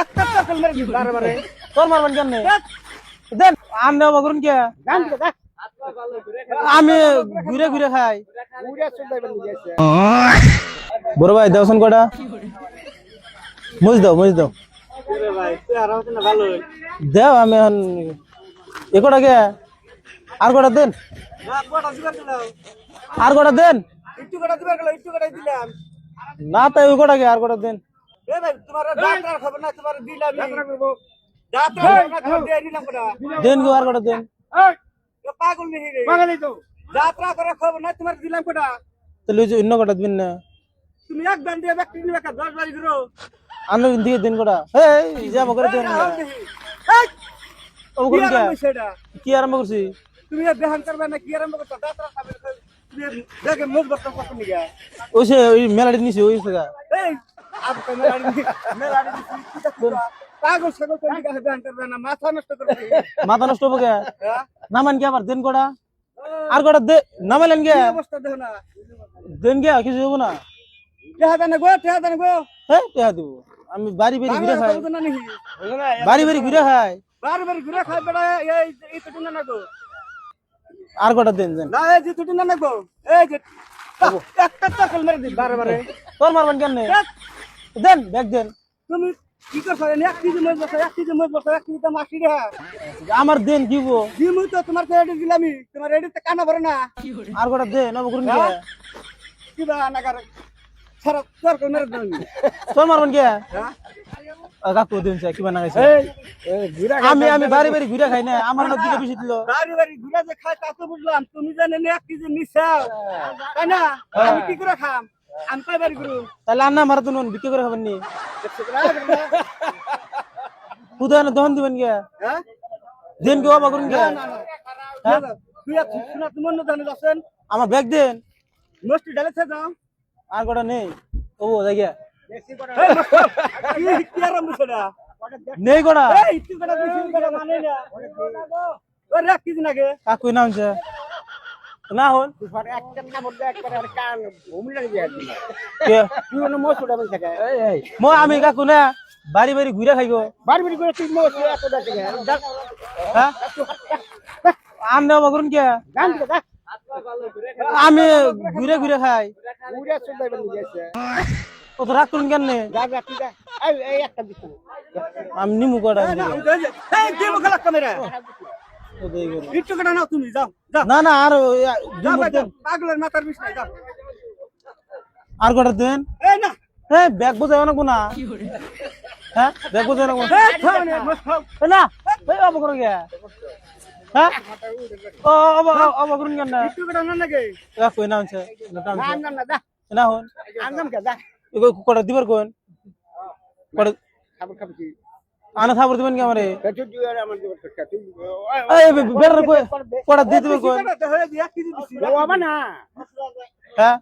একটা টাকল মেরে দিস বারে তোর মারবেন কেন দেন আমনে অবাক করুন কে গান দিকে যা আমি ঘুরে ঘুরে খাই উড়ে চলে যাবেন গেছে বড় ভাই দেওছেন কটা মুজ দাও রে ভাই তুই আর হচ্ছে না ভালো দেও আমি এখন এ কটা কে আর কটা দেন না কোটা দিবার দিলাম আর কটা দেন একটু কোটা দিবার গেল একটু কোটা দিলাম না তাই ওই কটা কে আর কটা দেন এ ভাই তোমার ডাক্তার খবর না তোমার দিলাম যাত্রা করব যাত্রা না তোমার দিয়ে দিলাম কোটা দেন গো আর কটা দেন এই তো পাগল নেই রে পাগলই তো যাত্রা করে খবর না তোমার দিলাম কোটা তাহলে ওই যে অন্য কটা দিন না তুমি এক ব্যান্ড দিয়ে ব্যক্তি নিবে কা 10 বাড়ি করো আনো দিয়ে দিন কটা এই যাব করে দেন এই ও করুন কে সেটা কি আরম্ভ করছি তুমি বেহান করবে না কি আরম্ভ করছো যাত্রা খাবে তুমি দেখে মুখ বর্তমান করতে নিগা ওই সে ওই মেলাটি নিছি ওই জায়গা এই আপ মেলাড়ি পাগল ছাগল তো নিগা বেহান করবে না মাথা নষ্ট করবে মাথা নষ্ট হবে কে হ্যাঁ নামান কে আবার দেন কটা আর কটা দে নামাইলেন কে কি অবস্থা দেখো না দেন কে কিছু হবো না টেহা দেন গো হ্যাঁ টেহা দিব আমি বাড়ি বাড়ি ঘুরে খাই না নাকি বাড়ি বাড়ি ঘুরে খাই বারে বারে ঘুরে খাই বেড়া এই তো না গো আর কটা দেন দেন না এই যে তুই না গো এই যে একটা টাকল মেরে দিস বারে তোর মারবেন কেন দেন ব্যাগ দেন তুমি কি করছো এক কেজি মজ বসো এক কেজি তো মাসি রে আমার দেন দিব দিমু তো তোমার তো এডি দিলামি তোমার এডি তো কানা ভরে না আর কটা দেন নব করুন কে কি বা নাগার সারা তোর কোন মেরে দিন তোর মারবেন কে হ্যাঁ কাকু দিন চাই কি বানা গাইছে এই ঘুরে আমি বাড়ি বাড়ি ঘুরে খাই না আমার না দিলে বেশি দিল বাড়ি ঘুরে যে খাই তা তো বুঝলাম তুমি জানেন এক কেজি নিছাও তাই না আমি কি করে খাম আমি কই বাড়ি ঘুরু তাহলে আন্না মারা তো নুন বিক্রি করে খাবেন নি উদাহরণ দহন দিবেন কে হ্যাঁ দেন কে অবাক করুন কে হ্যাঁ তুই আর শুনা তুমি অন্য জানে আছেন আমার ব্যাগ দেন নষ্টি ডালেছে যাও আর কটা নেই ও জায়গা এই কি আর মুছড়া নেই কটা এই তুই কটা দিছিস কটা মানে না ওরে এক কেজি নাগে কাকু নামছে না হন একটা না বলতে একবারে কান ঘুম লাগে যায় কে তুই অন্য মোছ উড়াবে থাকে এই মো আমি কাকু না বাড়ি বাড়ি ঘুরে খাইগো বাড়ি করে তুই মোছ এত ডাকে হ্যাঁ আমনে অবাক করুন কে গান দিকে যা আমি ঘুরে ঘুরে খাই উড়ে চলে যাবেন গেছে ও তো রাগ করুন কেন যা যা তুই যা এই একটা দিছ আমি নিমু কটা এই কি মুখলা ক্যামেরা একটু কটা নাও তুমি যাও যাও না না আর পাগলের মাথার বিষ নাই যাও আর কটা দেন এই না হ্যাঁ ব্যাগ বোঝাই অনেক না হ্যাঁ ব্যাগ বোঝাই অনেক এই খাও নে বস খাও না এই অবাক করুন কে হ্যাঁ ও অবাক করুন কেন একটু কটা না লাগে কাকু নামছে নাম না যা না হন আনলাম কে যা কটা দিবার কোন কটা খাবার খাবি আনা খাবার দিবেন কি আমারে তুই তুই আর আমার দিব টাকা তুই এই বেটার কই কটা দিয়ে দিবেন কোন হয়ে দিয়া কি দিছি ও না হ্যাঁ